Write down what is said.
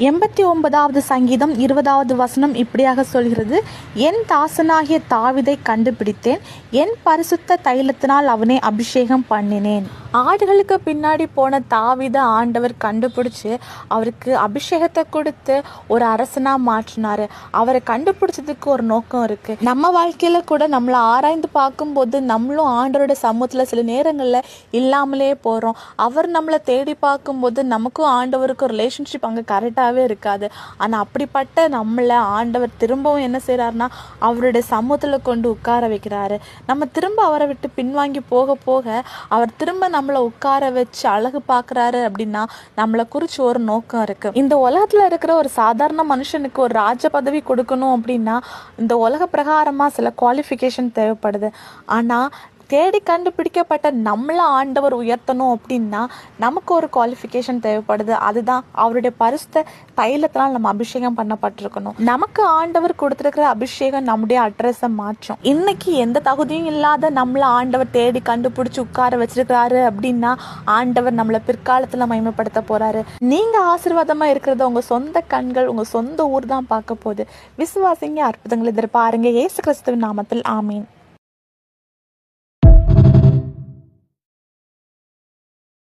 89வது சங்கீதம் 20வது வசனம் இப்படியாக சொல்கிறது, என் தாசனாகிய தாவீதை கண்டுபிடித்தேன், என் பரிசுத்த தைலத்தினால் அவனை அபிஷேகம் பண்ணினேன். ஆடுகளுக்கு பின்னாடி போன தாவீதை ஆண்டவர் கண்டுபிடிச்சு அவருக்கு அபிஷேகத்தை கொடுத்து ஒரு அரசனா மாற்றினாரு. அவரை கண்டுபிடிச்சதுக்கு ஒரு நோக்கம் இருக்கு. நம்ம வாழ்க்கையில கூட நம்மளை ஆராய்ந்து பார்க்கும்போது நம்மளும் ஆண்டவரோட சமூகத்துல சில நேரங்கள்ல இல்லாமலே போறோம். அவர் நம்மளை தேடி பார்க்கும்போது நமக்கும் ஆண்டவருக்கும் ரிலேஷன்ஷிப் அங்கே கரெக்டாகவே இருக்காது. ஆனால் அப்படிப்பட்ட நம்மளை ஆண்டவர் திரும்பவும் என்ன செய்கிறாருன்னா அவருடைய சமூகத்தில் கொண்டு உட்கார வைக்கிறாரு. நம்ம திரும்ப அவரை விட்டு பின்வாங்கி போக போக அவர் திரும்ப நம்மளை உட்கார வச்சு அழகு பார்க்குறாரு. அப்படின்னா நம்மளை குறித்து ஒரு நோக்கம் இருக்குது. இந்த உலகத்தில் இருக்கிற ஒரு சாதாரண மனுஷனுக்கு ஒரு ராஜ பதவி கொடுக்கணும் அப்படின்னா இந்த உலக பிரகாரமாக சில குவாலிஃபிகேஷன் தேவைப்படுது. ஆனால் தேடி கண்டுபிடிக்கப்பட்ட நம்மளை ஆண்டவர் உயர்த்தணும் அப்படின்னா நமக்கு ஒரு குவாலிஃபிகேஷன் தேவைப்படுது. அதுதான் அவருடைய பரிசுத்த தைலத்தினால் நம்ம அபிஷேகம் பண்ணப்பட்டிருக்கணும். நமக்கு ஆண்டவர் கொடுத்துருக்கிற அபிஷேகம் நம்முடைய அட்ரஸை மாற்றும். இன்னைக்கு எந்த தகுதியும் இல்லாத நம்மளை ஆண்டவர் தேடி கண்டுபிடிச்சி உட்கார வச்சிருக்கிறாரு அப்படின்னா ஆண்டவர் நம்மளை பிற்காலத்தில் மகிமைப்படுத்த போறாரு. நீங்க ஆசீர்வாதமா இருக்கிறத உங்க சொந்த கண்கள் உங்க சொந்த ஊர் தான் பார்க்க போகுது. விசுவாசிங்க, அற்புதங்கள் எதிர்பாருங்க. இயேசு கிறிஸ்துவின் நாமத்தில் ஆமீன்.